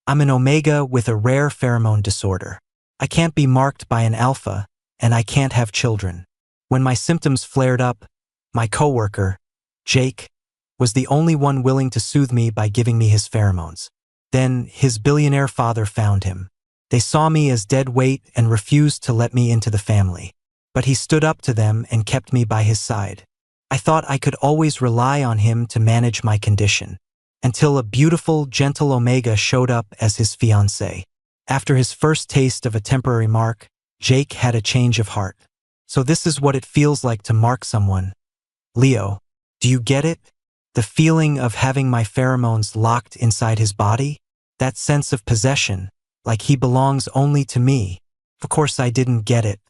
I'm an omega with a rare pheromone disorder. I can't be marked by an alpha, and I can't have children. When my symptoms flared up, my coworker, Jake, was the only one willing to soothe me by giving me his pheromones. Then his billionaire father found him. They saw me as dead weight and refused to let me into the family. But he stood up to them and kept me by his side. I thought I could always rely on him to manage my condition, until a beautiful, gentle omega showed up as his fiancée. After his first taste of a temporary mark, Jake had a change of heart. So this is what it feels like to mark someone. Leo, do you get it? The feeling of having my pheromones locked inside his body? That sense of possession, like he belongs only to me. Of course I didn't get it.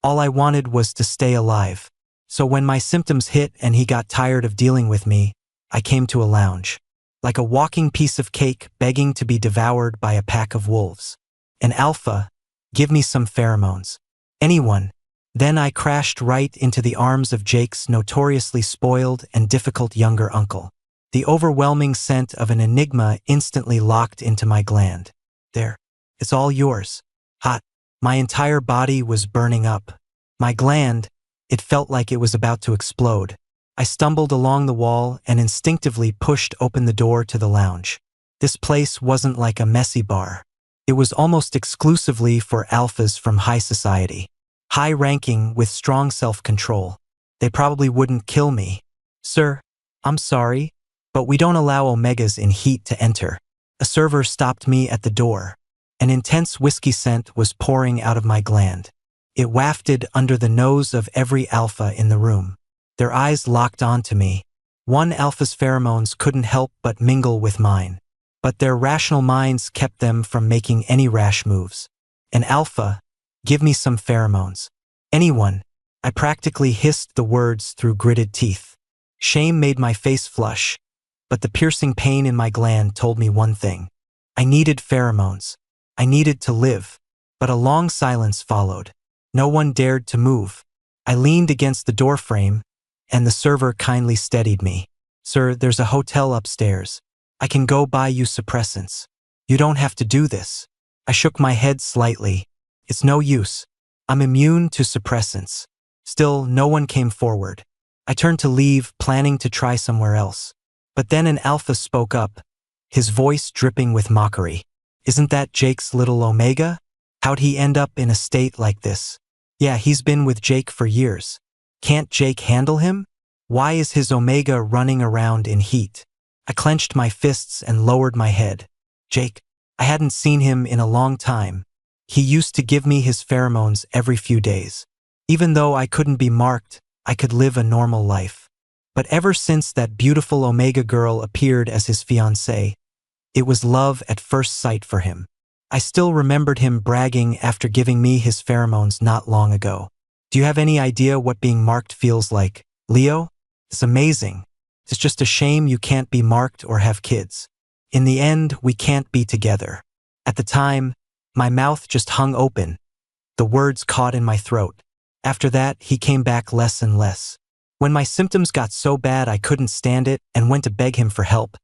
All I wanted was to stay alive. So when my symptoms hit and he got tired of dealing with me, I came to a lounge. Like a walking piece of cake begging to be devoured by a pack of wolves. An alpha, give me some pheromones. Anyone. Then I crashed right into the arms of Jake's notoriously spoiled and difficult younger uncle. The overwhelming scent of an Enigma instantly locked into my gland. There. It's all yours. Hot. My entire body was burning up. My gland, it felt like it was about to explode. I stumbled along the wall and instinctively pushed open the door to the lounge. This place wasn't like a messy bar. It was almost exclusively for alphas from high society. High-ranking with strong self-control. They probably wouldn't kill me. Sir, I'm sorry, but we don't allow omegas in heat to enter. A server stopped me at the door. An intense whiskey scent was pouring out of my gland. It wafted under the nose of every alpha in the room. Their eyes locked onto me. One alpha's pheromones couldn't help but mingle with mine. But their rational minds kept them from making any rash moves. An alpha, give me some pheromones. Anyone. I practically hissed the words through gritted teeth. Shame made my face flush, but the piercing pain in my gland told me one thing. I needed pheromones. I needed to live. But a long silence followed. No one dared to move. I leaned against the doorframe, and the server kindly steadied me. Sir, there's a hotel upstairs. I can go buy you suppressants. You don't have to do this. I shook my head slightly. It's no use. I'm immune to suppressants. Still, no one came forward. I turned to leave, planning to try somewhere else. But then an alpha spoke up, his voice dripping with mockery. Isn't that Jake's little omega? How'd he end up in a state like this? Yeah, he's been with Jake for years. Can't Jake handle him? Why is his omega running around in heat? I clenched my fists and lowered my head. Jake, I hadn't seen him in a long time. He used to give me his pheromones every few days. Even though I couldn't be marked, I could live a normal life. But ever since that beautiful omega girl appeared as his fiancée, it was love at first sight for him. I still remembered him bragging after giving me his pheromones not long ago. Do you have any idea what being marked feels like, Leo? It's amazing. It's just a shame you can't be marked or have kids. In the end, we can't be together. At the time, my mouth just hung open. The words caught in my throat. After that, he came back less and less. When my symptoms got so bad I couldn't stand it and went to beg him for help,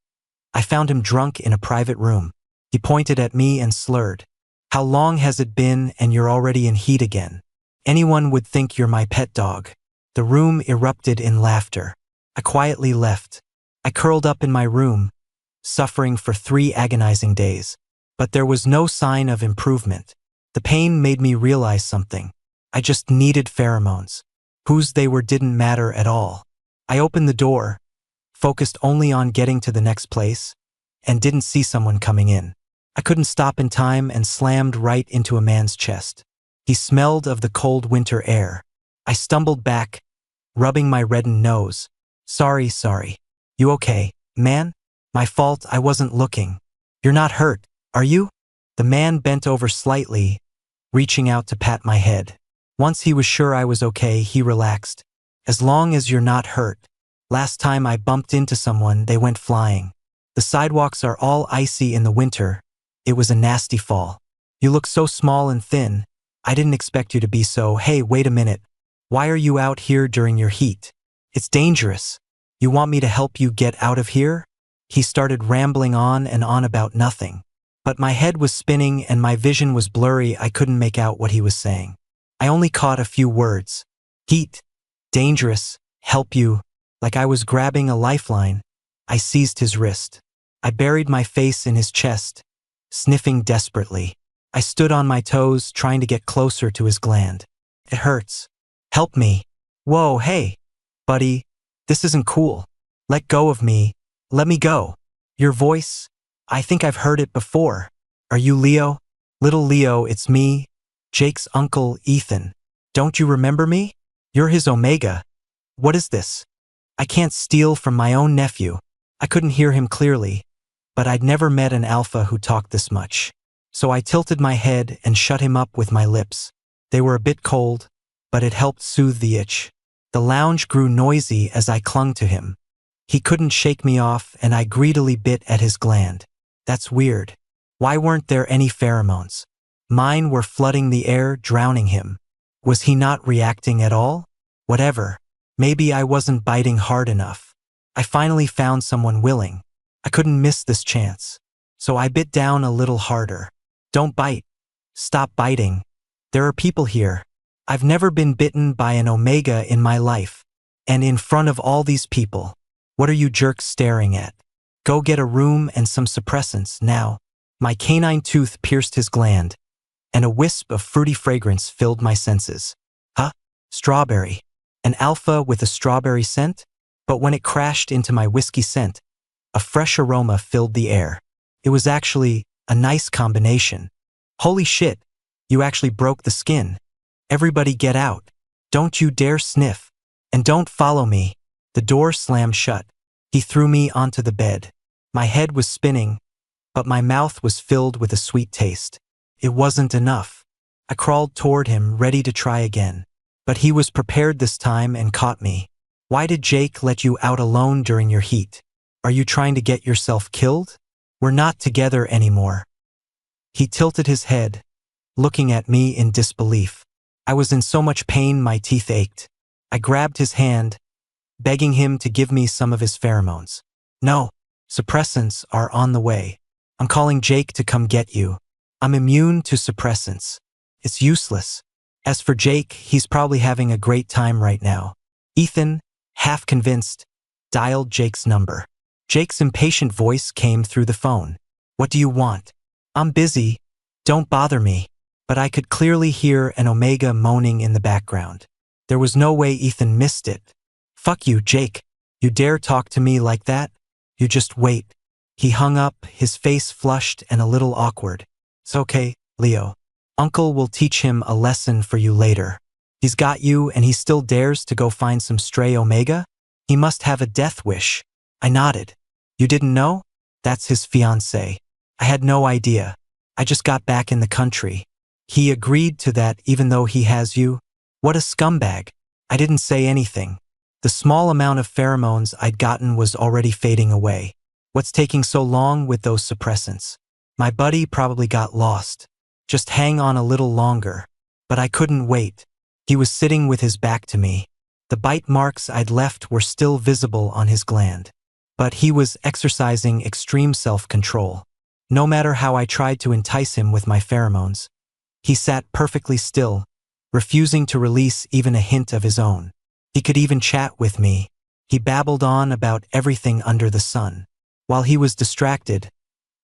I found him drunk in a private room. He pointed at me and slurred. How long has it been and you're already in heat again? Anyone would think you're my pet dog. The room erupted in laughter. I quietly left. I curled up in my room, suffering for 3 agonizing days. But there was no sign of improvement. The pain made me realize something. I just needed pheromones. Whose they were didn't matter at all. I opened the door, focused only on getting to the next place, and didn't see someone coming in. I couldn't stop in time and slammed right into a man's chest. He smelled of the cold winter air. I stumbled back, rubbing my reddened nose. Sorry. You okay, man? My fault, I wasn't looking. You're not hurt, are you? The man bent over slightly, reaching out to pat my head. Once he was sure I was okay, he relaxed. As long as you're not hurt. Last time I bumped into someone, they went flying. The sidewalks are all icy in the winter. It was a nasty fall. You look so small and thin. I didn't expect you to be so. Hey, wait a minute. Why are you out here during your heat? It's dangerous. You want me to help you get out of here? He started rambling on and on about nothing. But my head was spinning and my vision was blurry. I couldn't make out what he was saying. I only caught a few words. Heat. Dangerous. Help you. Like I was grabbing a lifeline. I seized his wrist. I buried my face in his chest, sniffing desperately. I stood on my toes, trying to get closer to his gland. It hurts. Help me. Whoa, hey. Buddy, this isn't cool. Let go of me. Let me go. Your voice? I think I've heard it before. Are you Leo? Little Leo, it's me, Jake's uncle, Ethan. Don't you remember me? You're his Omega. What is this? I can't steal from my own nephew. I couldn't hear him clearly, but I'd never met an alpha who talked this much. So I tilted my head and shut him up with my lips. They were a bit cold, but it helped soothe the itch. The lounge grew noisy as I clung to him. He couldn't shake me off, and I greedily bit at his gland. That's weird. Why weren't there any pheromones? Mine were flooding the air, drowning him. Was he not reacting at all? Whatever. Maybe I wasn't biting hard enough. I finally found someone willing. I couldn't miss this chance. So I bit down a little harder. Don't bite. Stop biting. There are people here. I've never been bitten by an Omega in my life. And in front of all these people. What are you jerks staring at? Go get a room and some suppressants now. My canine tooth pierced his gland, and a wisp of fruity fragrance filled my senses. Huh? Strawberry. An alpha with a strawberry scent? But when it crashed into my whiskey scent, a fresh aroma filled the air. It was actually a nice combination. Holy shit, you actually broke the skin. Everybody get out. Don't you dare sniff. And don't follow me. The door slammed shut. He threw me onto the bed. My head was spinning, but my mouth was filled with a sweet taste. It wasn't enough. I crawled toward him, ready to try again. But he was prepared this time and caught me. Why did Jake let you out alone during your heat? Are you trying to get yourself killed? We're not together anymore. He tilted his head, looking at me in disbelief. I was in so much pain my teeth ached. I grabbed his hand, begging him to give me some of his pheromones. No, suppressants are on the way. I'm calling Jake to come get you. I'm immune to suppressants. It's useless. As for Jake, he's probably having a great time right now. Ethan, half convinced, dialed Jake's number. Jake's impatient voice came through the phone. What do you want? I'm busy. Don't bother me. But I could clearly hear an Omega moaning in the background. There was no way Ethan missed it. Fuck you, Jake. You dare talk to me like that? You just wait. He hung up, his face flushed and a little awkward. It's okay, Leo. Uncle will teach him a lesson for you later. He's got you and he still dares to go find some stray Omega? He must have a death wish. I nodded. You didn't know? That's his fiancée. I had no idea. I just got back in the country. He agreed to that even though he has you? What a scumbag. I didn't say anything. The small amount of pheromones I'd gotten was already fading away. What's taking so long with those suppressants? My buddy probably got lost. Just hang on a little longer. But I couldn't wait. He was sitting with his back to me. The bite marks I'd left were still visible on his gland. But he was exercising extreme self-control. No matter how I tried to entice him with my pheromones, he sat perfectly still, refusing to release even a hint of his own. He could even chat with me. He babbled on about everything under the sun. While he was distracted,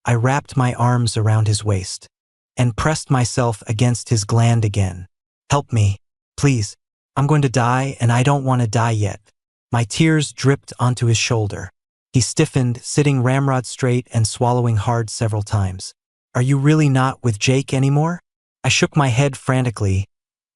I wrapped my arms around his waist and pressed myself against his gland again. Help me, please. I'm going to die and I don't want to die yet. My tears dripped onto his shoulder. He stiffened, sitting ramrod straight and swallowing hard several times. Are you really not with Jake anymore? I shook my head frantically,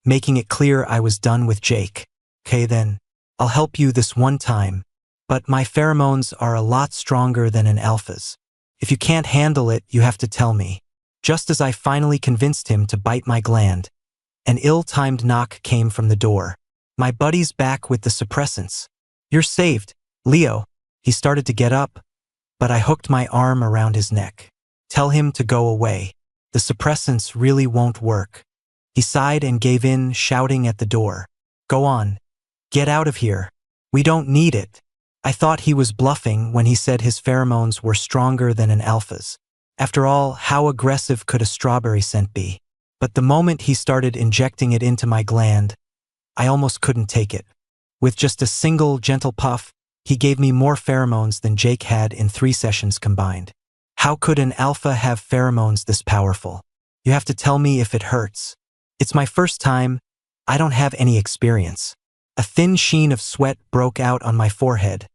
making it clear I was done with Jake. Okay then, I'll help you this one time, but my pheromones are a lot stronger than an alpha's. If you can't handle it, you have to tell me. Just as I finally convinced him to bite my gland, an ill-timed knock came from the door. My buddy's back with the suppressants. You're saved, Leo. He started to get up, but I hooked my arm around his neck. Tell him to go away. The suppressants really won't work. He sighed and gave in, shouting at the door. Go on. Get out of here. We don't need it. I thought he was bluffing when he said his pheromones were stronger than an alpha's. After all, how aggressive could a strawberry scent be? But the moment he started injecting it into my gland, I almost couldn't take it. With just a single gentle puff, he gave me more pheromones than Jake had in 3 sessions combined. How could an alpha have pheromones this powerful? You have to tell me if it hurts. It's my first time. I don't have any experience. A thin sheen of sweat broke out on my forehead,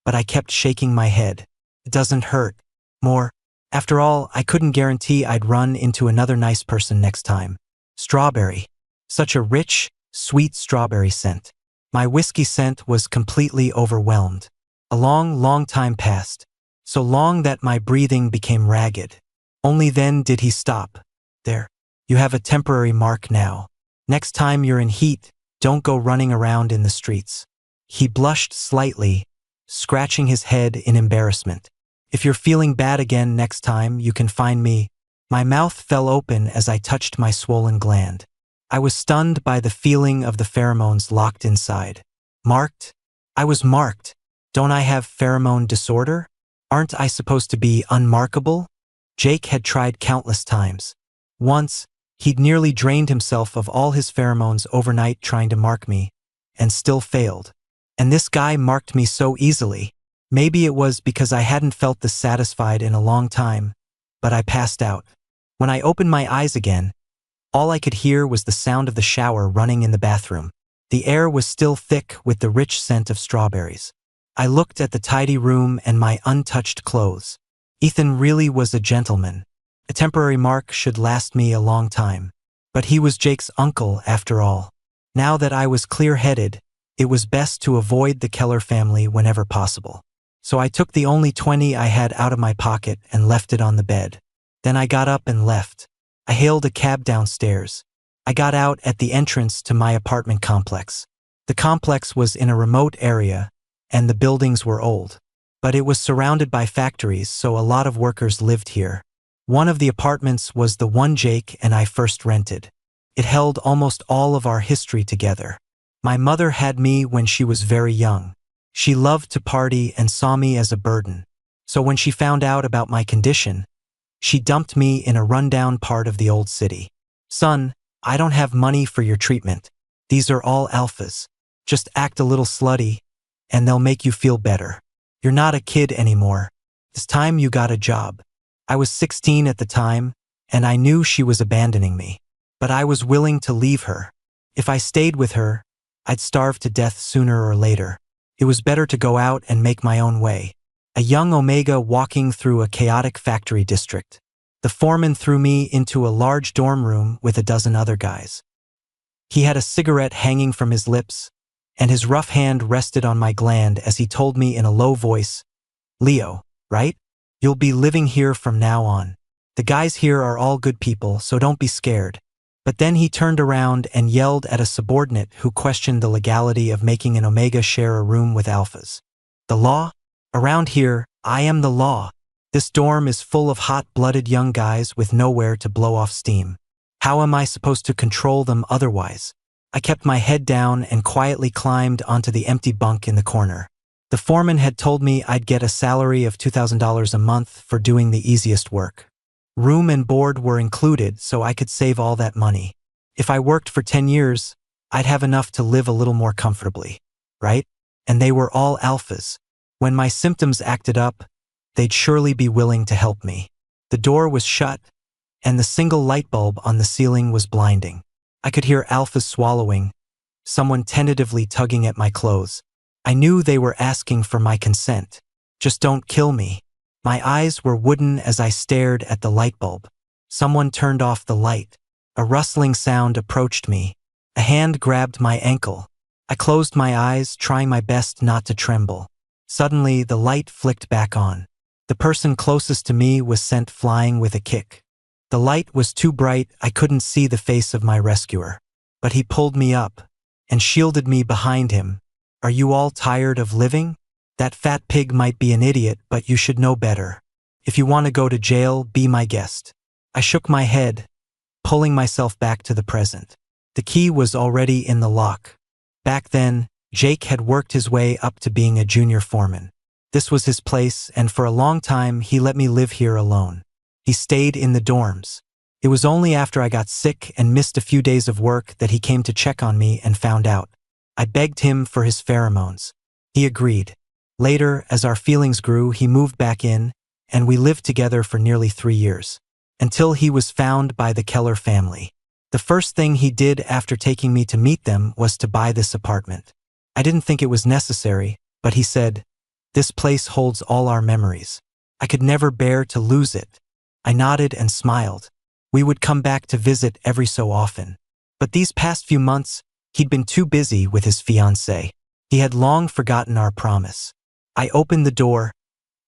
but I kept shaking my head. It doesn't hurt. More. After all, I couldn't guarantee I'd run into another nice person next time. Strawberry. Such a rich, sweet strawberry scent. My whiskey scent was completely overwhelmed. A long time passed. So long that my breathing became ragged. Only then did he stop. There. You have a temporary mark now. Next time you're in heat, don't go running around in the streets. He blushed slightly, scratching his head in embarrassment. If you're feeling bad again next time, you can find me. My mouth fell open as I touched my swollen gland. I was stunned by the feeling of the pheromones locked inside. Marked? I was marked. Don't I have pheromone disorder? Aren't I supposed to be unmarkable? Jake had tried countless times. Once, he'd nearly drained himself of all his pheromones overnight trying to mark me, and still failed. And this guy marked me so easily. Maybe it was because I hadn't felt this satisfied in a long time, but I passed out. When I opened my eyes again, all I could hear was the sound of the shower running in the bathroom. The air was still thick with the rich scent of strawberries. I looked at the tidy room and my untouched clothes. Ethan really was a gentleman. A temporary mark should last me a long time. But he was Jake's uncle after all. Now that I was clear-headed, it was best to avoid the Keller family whenever possible. So I took the only 20 I had out of my pocket and left it on the bed. Then I got up and left. I hailed a cab downstairs. I got out at the entrance to my apartment complex. The complex was in a remote area, and the buildings were old. But it was surrounded by factories, so a lot of workers lived here. One of the apartments was the one Jake and I first rented. It held almost all of our history together. My mother had me when she was very young. She loved to party and saw me as a burden. So when she found out about my condition, she dumped me in a rundown part of the old city. Son, I don't have money for your treatment. These are all alphas. Just act a little slutty, and they'll make you feel better. You're not a kid anymore. It's time you got a job. I was 16 at the time, and I knew she was abandoning me. But I was willing to leave her. If I stayed with her, I'd starve to death sooner or later. It was better to go out and make my own way. A young Omega walking through a chaotic factory district. The foreman threw me into a large dorm room with a dozen other guys. He had a cigarette hanging from his lips, and his rough hand rested on my gland as he told me in a low voice, "Leo, right? You'll be living here from now on. The guys here are all good people, so don't be scared." But then he turned around and yelled at a subordinate who questioned the legality of making an Omega share a room with alphas. "The law? Around here, I am the law. This dorm is full of hot-blooded young guys with nowhere to blow off steam. How am I supposed to control them otherwise?" I kept my head down and quietly climbed onto the empty bunk in the corner. The foreman had told me I'd get a salary of $2,000 a month for doing the easiest work. Room and board were included, so I could save all that money. If I worked for 10 years, I'd have enough to live a little more comfortably, right? And they were all alphas. When my symptoms acted up, they'd surely be willing to help me. The door was shut, and the single light bulb on the ceiling was blinding. I could hear alphas swallowing, someone tentatively tugging at my clothes. I knew they were asking for my consent. Just don't kill me. My eyes were wooden as I stared at the light bulb. Someone turned off the light. A rustling sound approached me. A hand grabbed my ankle. I closed my eyes, trying my best not to tremble. Suddenly, the light flicked back on. The person closest to me was sent flying with a kick. The light was too bright, I couldn't see the face of my rescuer. But he pulled me up and shielded me behind him. "Are you all tired of living? That fat pig might be an idiot, but you should know better. If you want to go to jail, be my guest." I shook my head, pulling myself back to the present. The key was already in the lock. Back then, Jake had worked his way up to being a junior foreman. This was his place, and for a long time he let me live here alone. He stayed in the dorms. It was only after I got sick and missed a few days of work that he came to check on me and found out. I begged him for his pheromones. He agreed. Later, as our feelings grew, he moved back in, and we lived together for nearly 3 years. Until he was found by the Keller family. The first thing he did after taking me to meet them was to buy this apartment. I didn't think it was necessary, but he said, "This place holds all our memories. I could never bear to lose it." I nodded and smiled. We would come back to visit every so often. But these past few months, he'd been too busy with his fiancée. He had long forgotten our promise. I opened the door,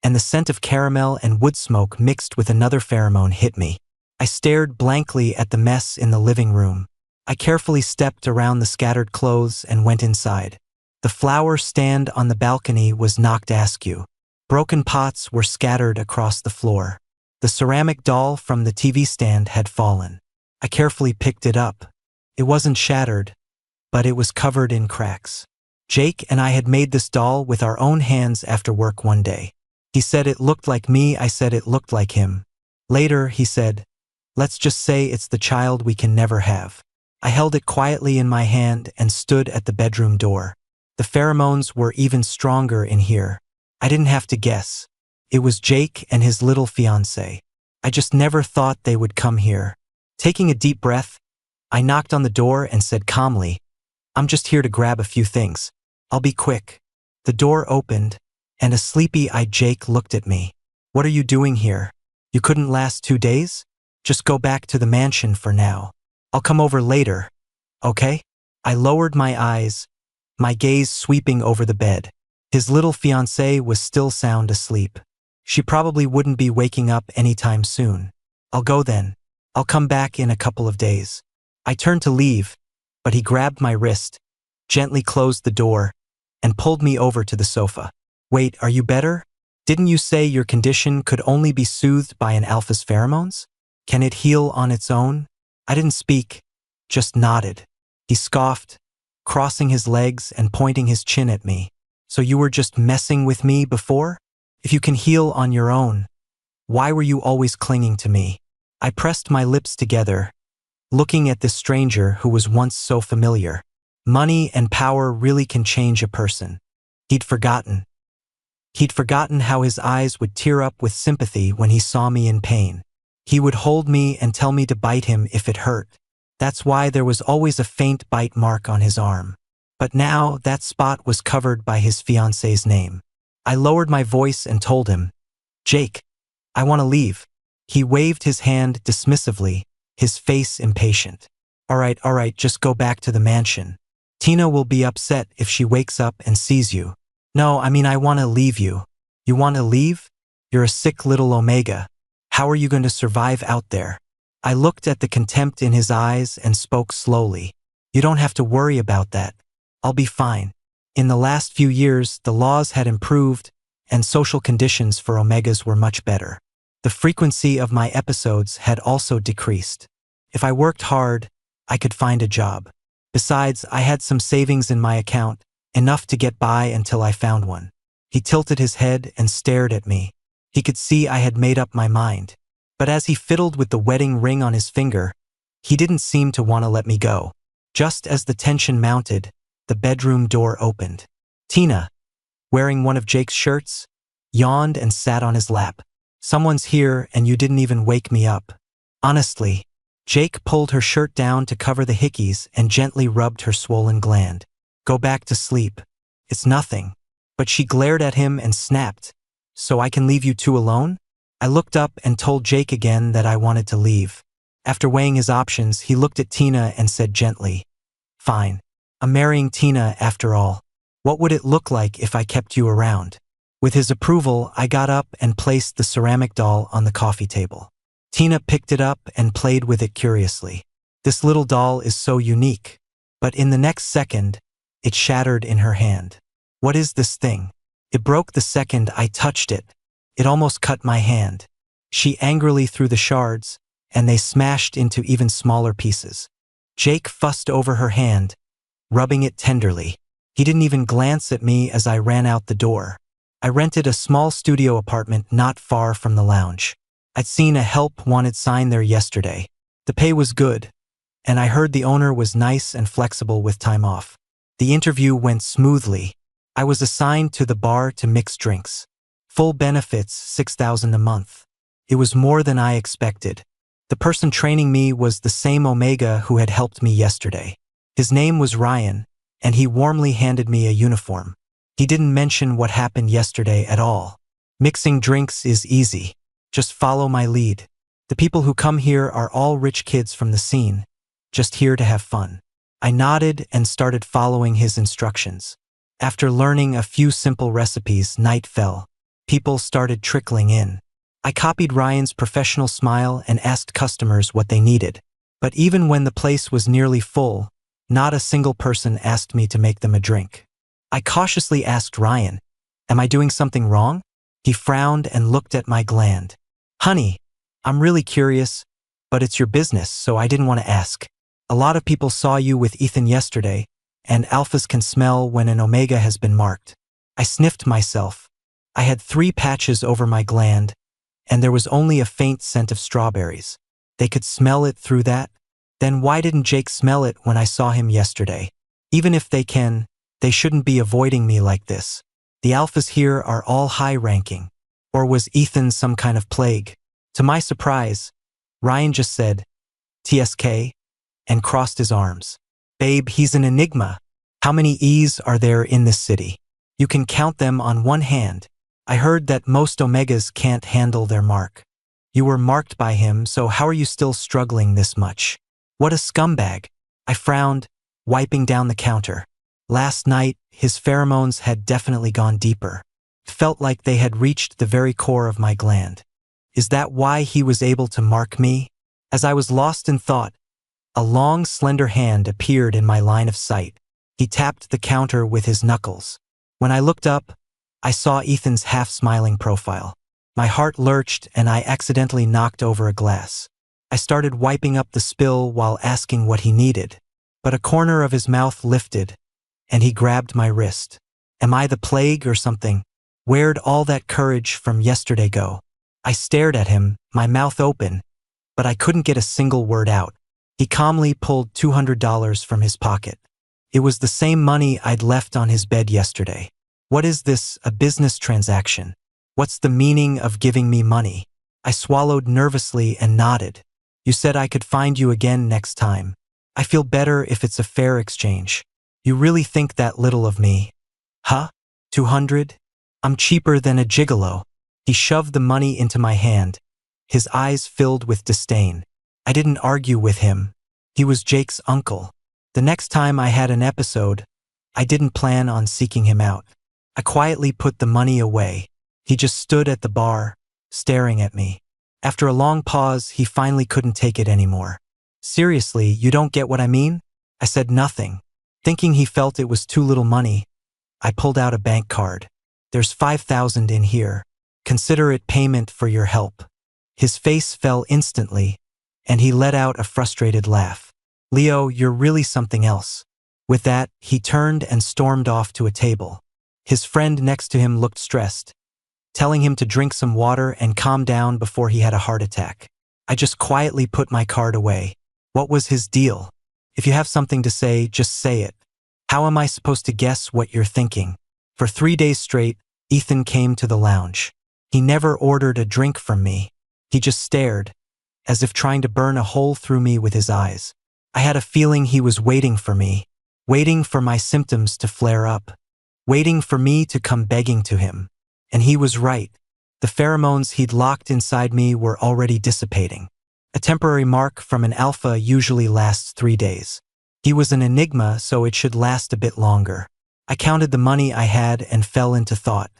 and the scent of caramel and wood smoke mixed with another pheromone hit me. I stared blankly at the mess in the living room. I carefully stepped around the scattered clothes and went inside. The flower stand on the balcony was knocked askew. Broken pots were scattered across the floor. The ceramic doll from the TV stand had fallen. I carefully picked it up. It wasn't shattered, but it was covered in cracks. Jake and I had made this doll with our own hands after work one day. He said it looked like me, I said it looked like him. Later, he said, "Let's just say it's the child we can never have." I held it quietly in my hand and stood at the bedroom door. The pheromones were even stronger in here. I didn't have to guess. It was Jake and his little fiancée. I just never thought they would come here. Taking a deep breath, I knocked on the door and said calmly, "I'm just here to grab a few things. I'll be quick." The door opened, and a sleepy-eyed Jake looked at me. "What are you doing here? You couldn't last 2 days? Just go back to the mansion for now. I'll come over later, okay?" I lowered my eyes, my gaze sweeping over the bed. His little fiancée was still sound asleep. She probably wouldn't be waking up anytime soon. "I'll go then. I'll come back in a couple of days." I turned to leave, but he grabbed my wrist, gently closed the door, and pulled me over to the sofa. "Wait, are you better? Didn't you say your condition could only be soothed by an alpha's pheromones? Can it heal on its own?" I didn't speak, just nodded. He scoffed, crossing his legs and pointing his chin at me. "So you were just messing with me before? If you can heal on your own, why were you always clinging to me?" I pressed my lips together, looking at this stranger who was once so familiar. Money and power really can change a person. He'd forgotten. He'd forgotten how his eyes would tear up with sympathy when he saw me in pain. He would hold me and tell me to bite him if it hurt. That's why there was always a faint bite mark on his arm. But now that spot was covered by his fiancée's name. I lowered my voice and told him, "Jake, I want to leave." He waved his hand dismissively, his face impatient. All right, just go back to the mansion. Tina will be upset if she wakes up and sees you." "No, I want to leave you." "You want to leave? You're a sick little Omega. How are you going to survive out there?" I looked at the contempt in his eyes and spoke slowly. "You don't have to worry about that. I'll be fine." In the last few years, the laws had improved, and social conditions for Omegas were much better. The frequency of my episodes had also decreased. If I worked hard, I could find a job. Besides, I had some savings in my account, enough to get by until I found one. He tilted his head and stared at me. He could see I had made up my mind. But as he fiddled with the wedding ring on his finger, he didn't seem to want to let me go. Just as the tension mounted, the bedroom door opened. Tina, wearing one of Jake's shirts, yawned and sat on his lap. "Someone's here and you didn't even wake me up." Honestly, Jake pulled her shirt down to cover the hickeys and gently rubbed her swollen gland. "Go back to sleep. It's nothing." But she glared at him and snapped, "So I can leave you two alone?" I looked up and told Jake again that I wanted to leave. After weighing his options, he looked at Tina and said gently, "Fine. I'm marrying Tina after all. What would it look like if I kept you around?" With his approval, I got up and placed the ceramic doll on the coffee table. Tina picked it up and played with it curiously. This little doll is so unique. But in the next second, it shattered in her hand. "What is this thing?" It broke the second I touched it. It almost cut my hand. She angrily threw the shards, and they smashed into even smaller pieces. Jake fussed over her hand, rubbing it tenderly. He didn't even glance at me as I ran out the door. I rented a small studio apartment not far from the lounge. I'd seen a help wanted sign there yesterday. The pay was good, and I heard the owner was nice and flexible with time off. The interview went smoothly. I was assigned to the bar to mix drinks. Full benefits, $6,000 a month. It was more than I expected. The person training me was the same Omega who had helped me yesterday. His name was Ryan, and he warmly handed me a uniform. He didn't mention what happened yesterday at all. Mixing drinks is easy. Just follow my lead. The people who come here are all rich kids from the scene, just here to have fun. I nodded and started following his instructions. After learning a few simple recipes, night fell. People started trickling in. I copied Ryan's professional smile and asked customers what they needed. But even when the place was nearly full, not a single person asked me to make them a drink. I cautiously asked Ryan, "Am I doing something wrong?" He frowned and looked at my gland. "Honey, I'm really curious, but it's your business, so I didn't want to ask. A lot of people saw you with Ethan yesterday, and alphas can smell when an omega has been marked." I sniffed myself. I had 3 patches over my gland, and there was only a faint scent of strawberries. They could smell it through that? Then why didn't Jake smell it when I saw him yesterday? Even if they can, they shouldn't be avoiding me like this. The alphas here are all high-ranking. Or was Ethan some kind of plague? To my surprise, Ryan just said, "TSK," and crossed his arms. "Babe, he's an enigma. How many E's are there in this city? You can count them on one hand. I heard that most omegas can't handle their mark. You were marked by him, so how are you still struggling this much? What a scumbag." I frowned, wiping down the counter. Last night, his pheromones had definitely gone deeper. It felt like they had reached the very core of my gland. Is that why he was able to mark me? As I was lost in thought, a long, slender hand appeared in my line of sight. He tapped the counter with his knuckles. When I looked up, I saw Ethan's half-smiling profile. My heart lurched and I accidentally knocked over a glass. I started wiping up the spill while asking what he needed, but a corner of his mouth lifted, and he grabbed my wrist. Am I the plague or something? Where'd all that courage from yesterday go? I stared at him, my mouth open, but I couldn't get a single word out. He calmly pulled $200 from his pocket. It was the same money I'd left on his bed yesterday. What is this, a business transaction? What's the meaning of giving me money? I swallowed nervously and nodded. You said I could find you again next time. I feel better if it's a fair exchange. You really think that little of me? Huh? 200? I'm cheaper than a gigolo. He shoved the money into my hand, his eyes filled with disdain. I didn't argue with him. He was Jake's uncle. The next time I had an episode, I didn't plan on seeking him out. I quietly put the money away. He just stood at the bar, staring at me. After a long pause, he finally couldn't take it anymore. Seriously, you don't get what I mean? I said nothing. Thinking he felt it was too little money, I pulled out a bank card. There's 5,000 in here. Consider it payment for your help. His face fell instantly, and he let out a frustrated laugh. Leo, you're really something else. With that, he turned and stormed off to a table. His friend next to him looked stressed, telling him to drink some water and calm down before he had a heart attack. I just quietly put my card away. What was his deal? If you have something to say, just say it. How am I supposed to guess what you're thinking? For 3 days straight, Ethan came to the lounge. He never ordered a drink from me. He just stared, as if trying to burn a hole through me with his eyes. I had a feeling he was waiting for me, waiting for my symptoms to flare up, waiting for me to come begging to him. And he was right. The pheromones he'd locked inside me were already dissipating. A temporary mark from an alpha usually lasts 3 days. He was an enigma, so it should last a bit longer. I counted the money I had and fell into thought.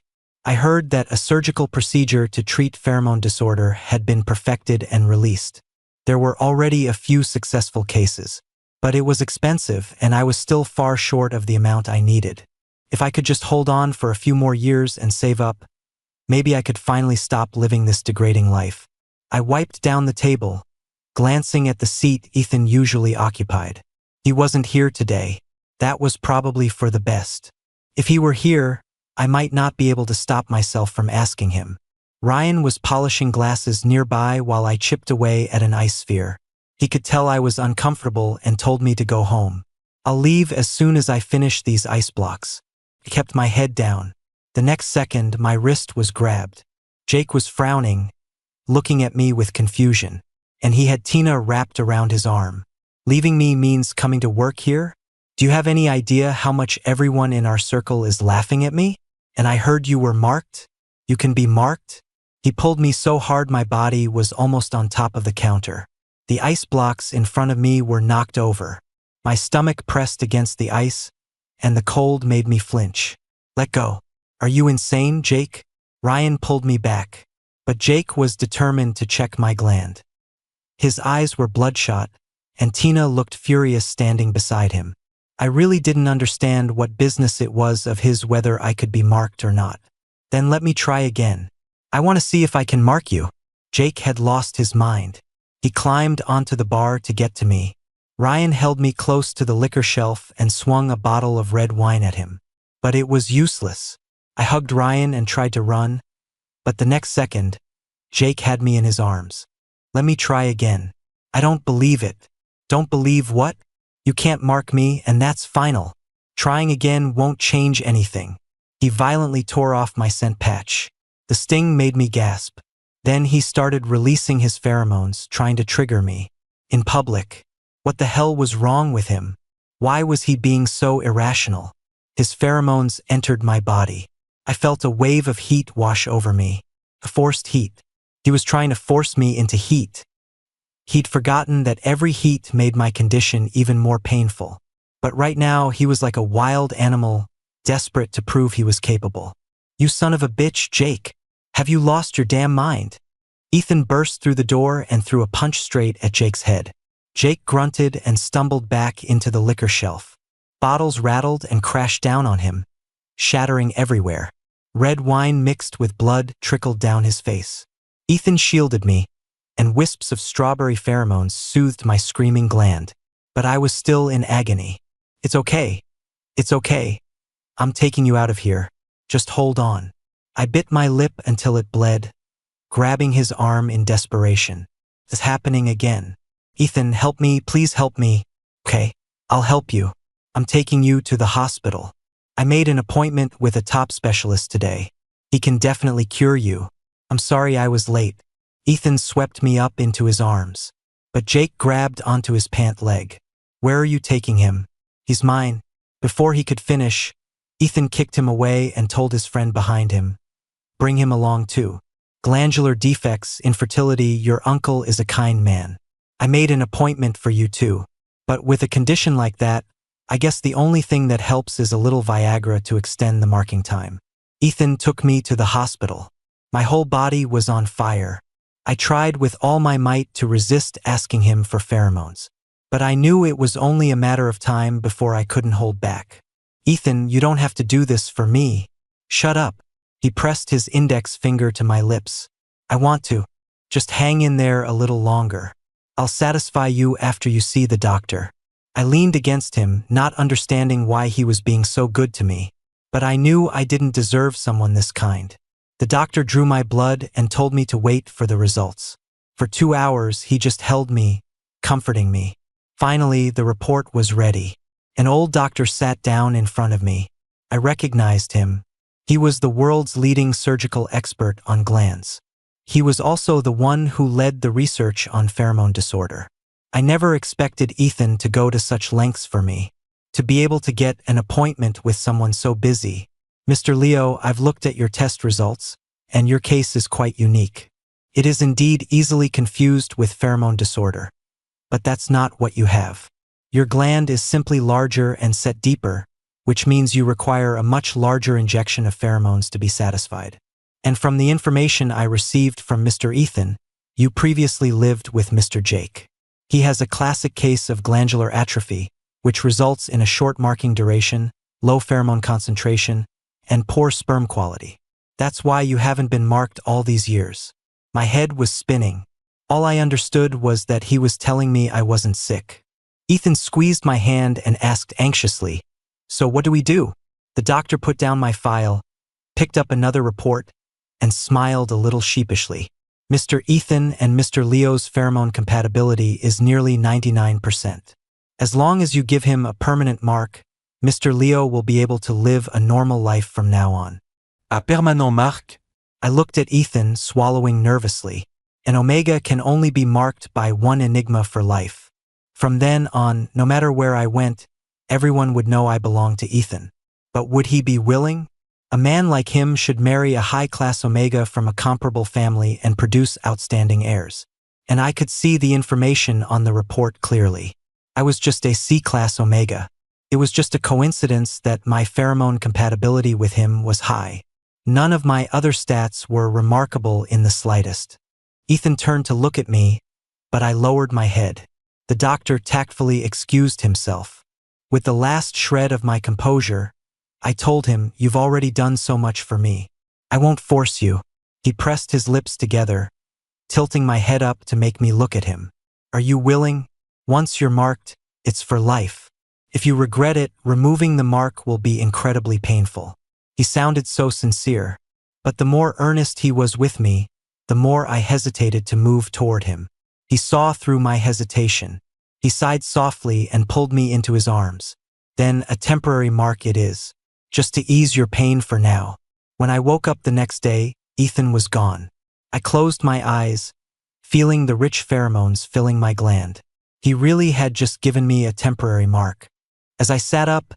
I heard that a surgical procedure to treat pheromone disorder had been perfected and released. There were already a few successful cases, but it was expensive and I was still far short of the amount I needed. If I could just hold on for a few more years and save up, maybe I could finally stop living this degrading life. I wiped down the table, glancing at the seat Ethan usually occupied. He wasn't here today. That was probably for the best. If he were here, I might not be able to stop myself from asking him. Ryan was polishing glasses nearby while I chipped away at an ice sphere. He could tell I was uncomfortable and told me to go home. I'll leave as soon as I finish these ice blocks. I kept my head down. The next second, my wrist was grabbed. Jake was frowning, looking at me with confusion, and he had Tina wrapped around his arm. Leaving me means coming to work here? Do you have any idea how much everyone in our circle is laughing at me? And I heard you were marked? You can be marked? He pulled me so hard my body was almost on top of the counter. The ice blocks in front of me were knocked over. My stomach pressed against the ice, and the cold made me flinch. Let go. Are you insane, Jake? Ryan pulled me back. But Jake was determined to check my gland. His eyes were bloodshot, and Tina looked furious standing beside him. I really didn't understand what business it was of his whether I could be marked or not. Then let me try again. I want to see if I can mark you. Jake had lost his mind. He climbed onto the bar to get to me. Ryan held me close to the liquor shelf and swung a bottle of red wine at him. But it was useless. I hugged Ryan and tried to run, but the next second, Jake had me in his arms. Let me try again. I don't believe it. Don't believe what? You can't mark me, and that's final. Trying again won't change anything. He violently tore off my scent patch. The sting made me gasp. Then he started releasing his pheromones, trying to trigger me. In public. What the hell was wrong with him? Why was he being so irrational? His pheromones entered my body. I felt a wave of heat wash over me. A forced heat. He was trying to force me into heat. He'd forgotten that every heat made my condition even more painful. But right now, he was like a wild animal, desperate to prove he was capable. You son of a bitch, Jake. Have you lost your damn mind? Ethan burst through the door and threw a punch straight at Jake's head. Jake grunted and stumbled back into the liquor shelf. Bottles rattled and crashed down on him, shattering everywhere. Red wine mixed with blood trickled down his face. Ethan shielded me, and wisps of strawberry pheromones soothed my screaming gland. But I was still in agony. It's okay. It's okay. I'm taking you out of here. Just hold on. I bit my lip until it bled, grabbing his arm in desperation. It's happening again. Ethan, help me, please help me. Okay, I'll help you. I'm taking you to the hospital. I made an appointment with a top specialist today. He can definitely cure you. I'm sorry I was late. Ethan swept me up into his arms. But Jake grabbed onto his pant leg. Where are you taking him? He's mine. Before he could finish, Ethan kicked him away and told his friend behind him. Bring him along too. Glandular defects, infertility, your uncle is a kind man. I made an appointment for you too. But with a condition like that, I guess the only thing that helps is a little Viagra to extend the marking time. Ethan took me to the hospital. My whole body was on fire. I tried with all my might to resist asking him for pheromones. But I knew it was only a matter of time before I couldn't hold back. Ethan, you don't have to do this for me. Shut up. He pressed his index finger to my lips. I want to. Just hang in there a little longer. I'll satisfy you after you see the doctor. I leaned against him, not understanding why he was being so good to me. But I knew I didn't deserve someone this kind. The doctor drew my blood and told me to wait for the results. For 2 hours, he just held me, comforting me. Finally, the report was ready. An old doctor sat down in front of me. I recognized him. He was the world's leading surgical expert on glands. He was also the one who led the research on pheromone disorder. I never expected Ethan to go to such lengths for me. To be able to get an appointment with someone so busy. Mr. Leo, I've looked at your test results, and your case is quite unique. It is indeed easily confused with pheromone disorder. But that's not what you have. Your gland is simply larger and set deeper, which means you require a much larger injection of pheromones to be satisfied. And from the information I received from Mr. Ethan, you previously lived with Mr. Jake. He has a classic case of glandular atrophy, which results in a short marking duration, low pheromone concentration, and poor sperm quality. That's why you haven't been marked all these years. My head was spinning. All I understood was that he was telling me I wasn't sick. Ethan squeezed my hand and asked anxiously, "So what do we do?" The doctor put down my file, picked up another report, and smiled a little sheepishly. Mr. Ethan and Mr. Leo's pheromone compatibility is nearly 99%. As long as you give him a permanent mark, Mr. Leo will be able to live a normal life from now on. À permanent marque? I looked at Ethan, swallowing nervously. An Omega can only be marked by one Enigma for life. From then on, no matter where I went, everyone would know I belonged to Ethan. But would he be willing? A man like him should marry a high-class Omega from a comparable family and produce outstanding heirs. And I could see the information on the report clearly. I was just a C-class Omega. It was just a coincidence that my pheromone compatibility with him was high. None of my other stats were remarkable in the slightest. Ethan turned to look at me, but I lowered my head. The doctor tactfully excused himself. With the last shred of my composure, I told him, "You've already done so much for me. I won't force you." He pressed his lips together, tilting my head up to make me look at him. "Are you willing? Once you're marked, it's for life. If you regret it, removing the mark will be incredibly painful." He sounded so sincere, but the more earnest he was with me, the more I hesitated to move toward him. He saw through my hesitation. He sighed softly and pulled me into his arms. "Then a temporary mark it is, just to ease your pain for now." When I woke up the next day, Ethan was gone. I closed my eyes, feeling the rich pheromones filling my gland. He really had just given me a temporary mark. As I sat up,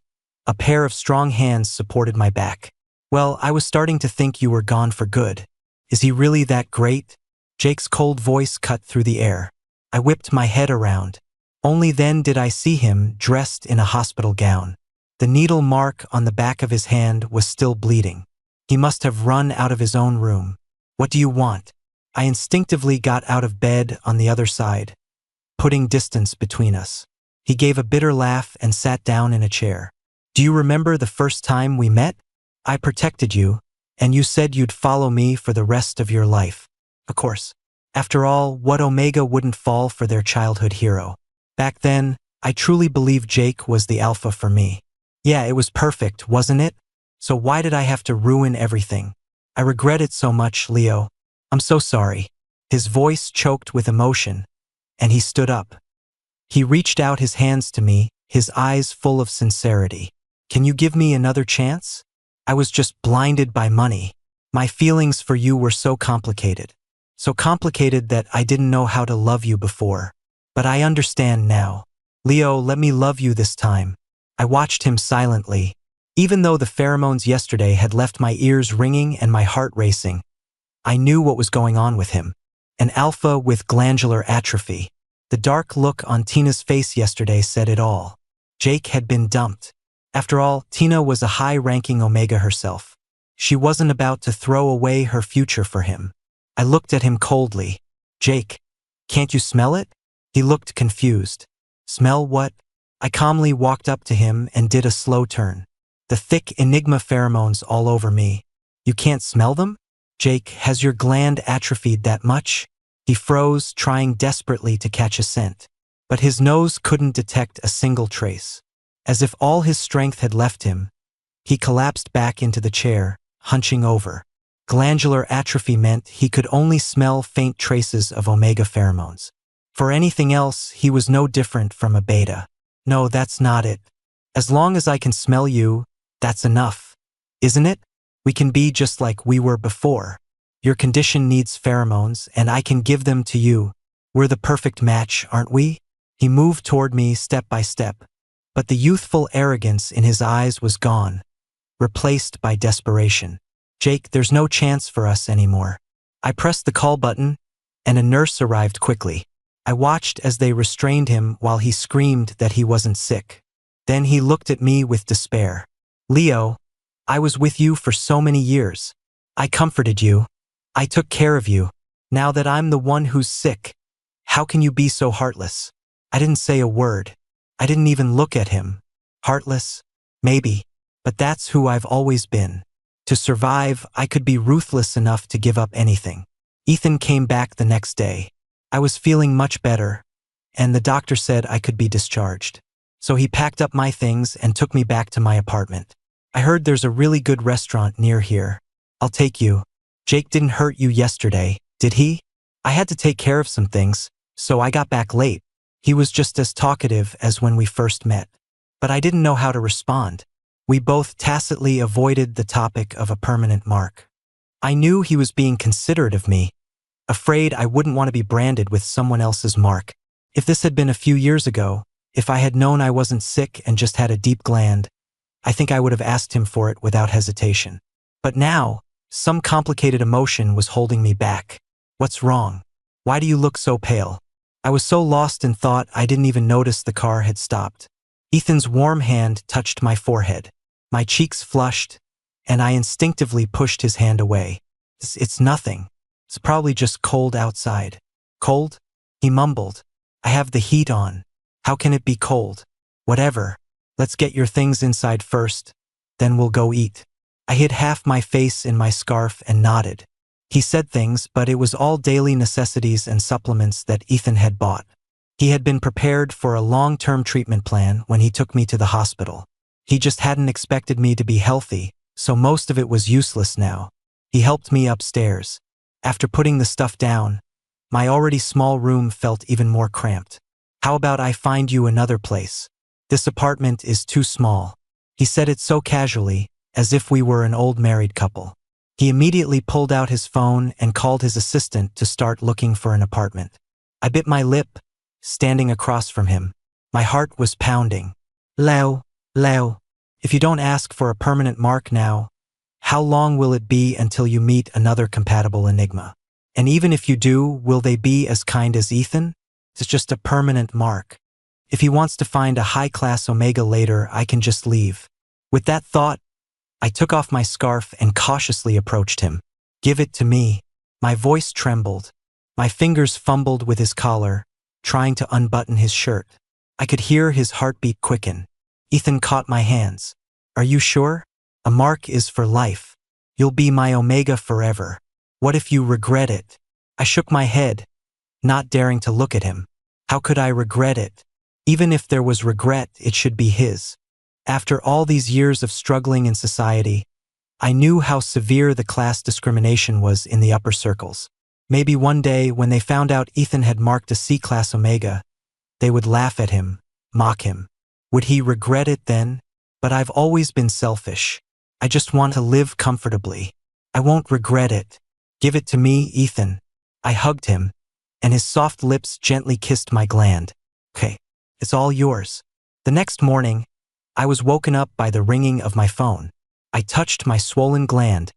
a pair of strong hands supported my back. "Well, I was starting to think you were gone for good. Is he really that great?" Jake's cold voice cut through the air. I whipped my head around. Only then did I see him dressed in a hospital gown. The needle mark on the back of his hand was still bleeding. He must have run out of his own room. "What do you want?" I instinctively got out of bed on the other side, putting distance between us. He gave a bitter laugh and sat down in a chair. "Do you remember the first time we met? I protected you, and you said you'd follow me for the rest of your life." Of course. After all, what Omega wouldn't fall for their childhood hero? Back then, I truly believed Jake was the alpha for me. Yeah, it was perfect, wasn't it? So why did I have to ruin everything? I regret it so much, Leo. I'm so sorry. His voice choked with emotion, and he stood up. He reached out his hands to me, his eyes full of sincerity. "Can you give me another chance? I was just blinded by money. My feelings for you were so complicated. So complicated that I didn't know how to love you before. But I understand now. Leo, let me love you this time." I watched him silently. Even though the pheromones yesterday had left my ears ringing and my heart racing, I knew what was going on with him. An alpha with glandular atrophy. The dark look on Tina's face yesterday said it all. Jake had been dumped. After all, Tina was a high-ranking Omega herself. She wasn't about to throw away her future for him. I looked at him coldly. "Jake, can't you smell it?" He looked confused. "Smell what?" I calmly walked up to him and did a slow turn. The thick Enigma pheromones all over me. "You can't smell them? Jake, has your gland atrophied that much?" He froze, trying desperately to catch a scent. But his nose couldn't detect a single trace. As if all his strength had left him, he collapsed back into the chair, hunching over. Glandular atrophy meant he could only smell faint traces of Omega pheromones. For anything else, he was no different from a beta. "No, that's not it. As long as I can smell you, that's enough. Isn't it? We can be just like we were before. Your condition needs pheromones, and I can give them to you. We're the perfect match, aren't we?" He moved toward me step by step, but the youthful arrogance in his eyes was gone, replaced by desperation. "Jake, there's no chance for us anymore." I pressed the call button, and a nurse arrived quickly. I watched as they restrained him while he screamed that he wasn't sick. Then he looked at me with despair. "Leo, I was with you for so many years. I comforted you. I took care of you. Now that I'm the one who's sick, how can you be so heartless?" I didn't say a word. I didn't even look at him. Heartless? Maybe. But that's who I've always been. To survive, I could be ruthless enough to give up anything. Ethan came back the next day. I was feeling much better, and the doctor said I could be discharged. So he packed up my things and took me back to my apartment. "I heard there's a really good restaurant near here. I'll take you." Jake didn't hurt you yesterday, did he? I had to take care of some things, so I got back late. He was just as talkative as when we first met. But I didn't know how to respond. We both tacitly avoided the topic of a permanent mark. I knew he was being considerate of me, afraid I wouldn't want to be branded with someone else's mark. If this had been a few years ago, if I had known I wasn't sick and just had a deep gland, I think I would have asked him for it without hesitation. But now, some complicated emotion was holding me back. What's wrong? Why do you look so pale? I was so lost in thought I didn't even notice the car had stopped. Ethan's warm hand touched my forehead. My cheeks flushed, and I instinctively pushed his hand away. It's nothing. It's probably just cold outside. Cold? He mumbled. I have the heat on. How can it be cold? Whatever. Let's get your things inside first, then we'll go eat. I hid half my face in my scarf and nodded. He said things, but it was all daily necessities and supplements that Ethan had bought. He had been prepared for a long-term treatment plan when he took me to the hospital. He just hadn't expected me to be healthy, so most of it was useless now. He helped me upstairs. After putting the stuff down, my already small room felt even more cramped. How about I find you another place? This apartment is too small. He said it so casually, as if we were an old married couple. He immediately pulled out his phone and called his assistant to start looking for an apartment. I bit my lip, standing across from him. My heart was pounding. Leo, if you don't ask for a permanent mark now, how long will it be until you meet another compatible Enigma? And even if you do, will they be as kind as Ethan? It's just a permanent mark. If he wants to find a high-class Omega later, I can just leave. With that thought, I took off my scarf and cautiously approached him. Give it to me. My voice trembled. My fingers fumbled with his collar, trying to unbutton his shirt. I could hear his heartbeat quicken. Ethan caught my hands. Are you sure? A mark is for life. You'll be my Omega forever. What if you regret it? I shook my head, not daring to look at him. How could I regret it? Even if there was regret, it should be his. After all these years of struggling in society, I knew how severe the class discrimination was in the upper circles. Maybe one day, when they found out Ethan had marked a C-class Omega, they would laugh at him, mock him. Would he regret it then? But I've always been selfish. I just want to live comfortably. I won't regret it. Give it to me, Ethan. I hugged him, and his soft lips gently kissed my gland. Okay, it's all yours. The next morning, I was woken up by the ringing of my phone. I touched my swollen gland,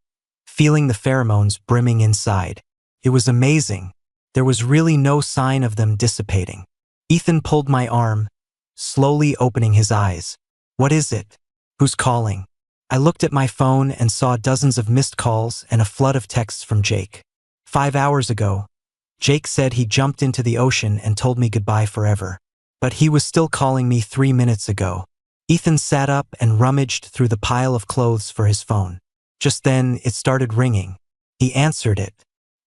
feeling the pheromones brimming inside. It was amazing. There was really no sign of them dissipating. Ethan pulled my arm, slowly opening his eyes. What is it? Who's calling? I looked at my phone and saw dozens of missed calls and a flood of texts from Jake. 5 hours ago, Jake said he jumped into the ocean and told me goodbye forever. But he was still calling me 3 minutes ago. Ethan sat up and rummaged through the pile of clothes for his phone. Just then, it started ringing. He answered it.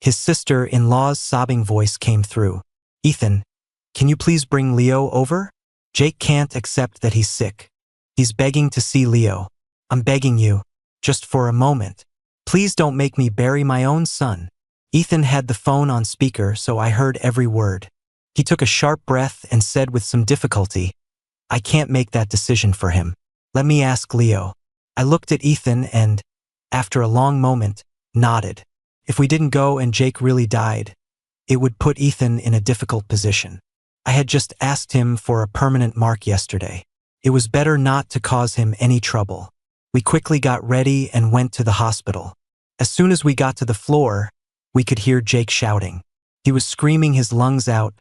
His sister-in-law's sobbing voice came through. Ethan, can you please bring Leo over? Jake can't accept that he's sick. He's begging to see Leo. I'm begging you, just for a moment. Please don't make me bury my own son. Ethan had the phone on speaker, so I heard every word. He took a sharp breath and said with some difficulty, I can't make that decision for him. Let me ask Leo. I looked at Ethan and, after a long moment, nodded. If we didn't go and Jake really died, it would put Ethan in a difficult position. I had just asked him for a permanent mark yesterday. It was better not to cause him any trouble. We quickly got ready and went to the hospital. As soon as we got to the floor, we could hear Jake shouting. He was screaming his lungs out,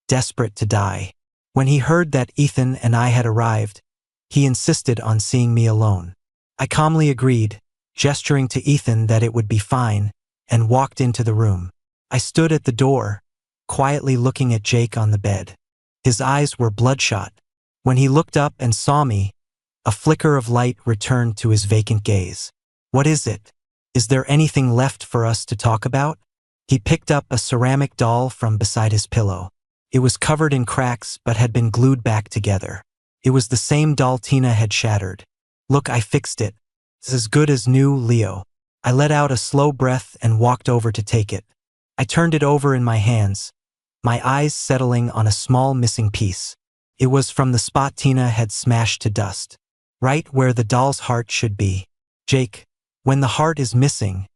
desperate to die. When he heard that Ethan and I had arrived, he insisted on seeing me alone. I calmly agreed, gesturing to Ethan that it would be fine, and walked into the room. I stood at the door, quietly looking at Jake on the bed. His eyes were bloodshot. When he looked up and saw me, a flicker of light returned to his vacant gaze. What is it? Is there anything left for us to talk about? He picked up a ceramic doll from beside his pillow. It was covered in cracks but had been glued back together. It was the same doll Tina had shattered. Look, I fixed it. It's as good as new, Leo. I let out a slow breath and walked over to take it. I turned it over in my hands, my eyes settling on a small missing piece. It was from the spot Tina had smashed to dust, right where the doll's heart should be. Jake, when the heart is missing,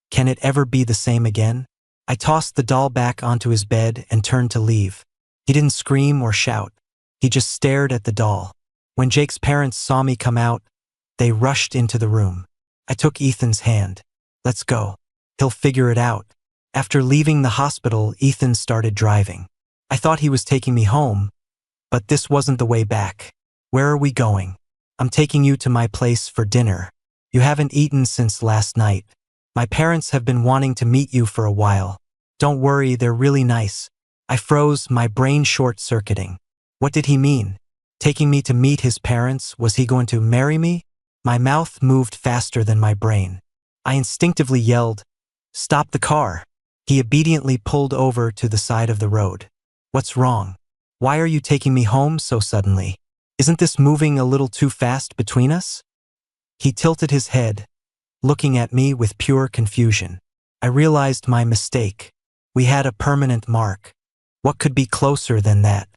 can it ever be the same again? I tossed the doll back onto his bed and turned to leave. He didn't scream or shout. He just stared at the doll. When Jake's parents saw me come out, they rushed into the room. I took Ethan's hand. Let's go. He'll figure it out. After leaving the hospital, Ethan started driving. I thought he was taking me home, but this wasn't the way back. Where are we going? I'm taking you to my place for dinner. You haven't eaten since last night. My parents have been wanting to meet you for a while. Don't worry, they're really nice. I froze, my brain short-circuiting. What did he mean? Taking me to meet his parents? Was he going to marry me? My mouth moved faster than my brain. I instinctively yelled, "Stop the car." He obediently pulled over to the side of the road. What's wrong? Why are you taking me home so suddenly? Isn't this moving a little too fast between us? He tilted his head, looking at me with pure confusion. I realized my mistake. We had a permanent mark. What could be closer than that?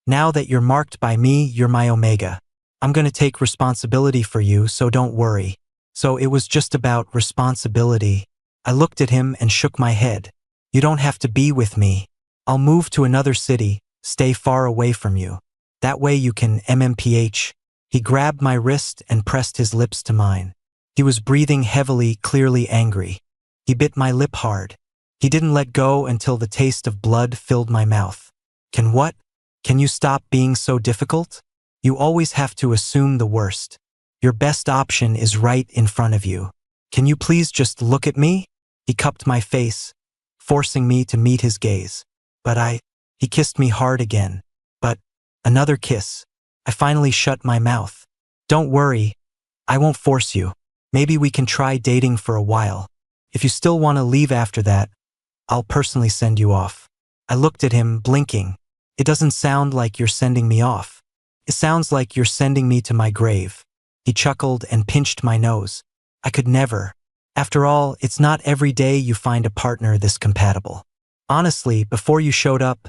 Now that you're marked by me, you're my omega. I'm gonna take responsibility for you, so don't worry. So it was just about responsibility. I looked at him and shook my head. You don't have to be with me. I'll move to another city, stay far away from you. That way you can MMPH. He grabbed my wrist and pressed his lips to mine. He was breathing heavily, clearly angry. He bit my lip hard. He didn't let go until the taste of blood filled my mouth. Can what? Can you stop being so difficult? You always have to assume the worst. Your best option is right in front of you. Can you please just look at me? He cupped my face, forcing me to meet his gaze. He kissed me hard again. But, another kiss. I finally shut my mouth. Don't worry, I won't force you. Maybe we can try dating for a while. If you still want to leave after that, I'll personally send you off. I looked at him, blinking. It doesn't sound like you're sending me off. It sounds like you're sending me to my grave. He chuckled and pinched my nose. I could never. After all, it's not every day you find a partner this compatible. Honestly, before you showed up,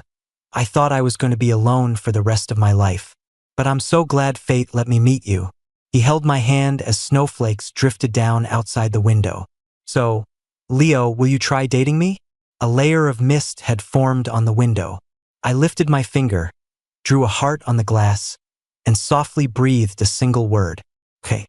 I thought I was going to be alone for the rest of my life. But I'm so glad fate let me meet you. He held my hand as snowflakes drifted down outside the window. So, Leo, will you try dating me? A layer of mist had formed on the window. I lifted my finger, drew a heart on the glass, and softly breathed a single word. Okay.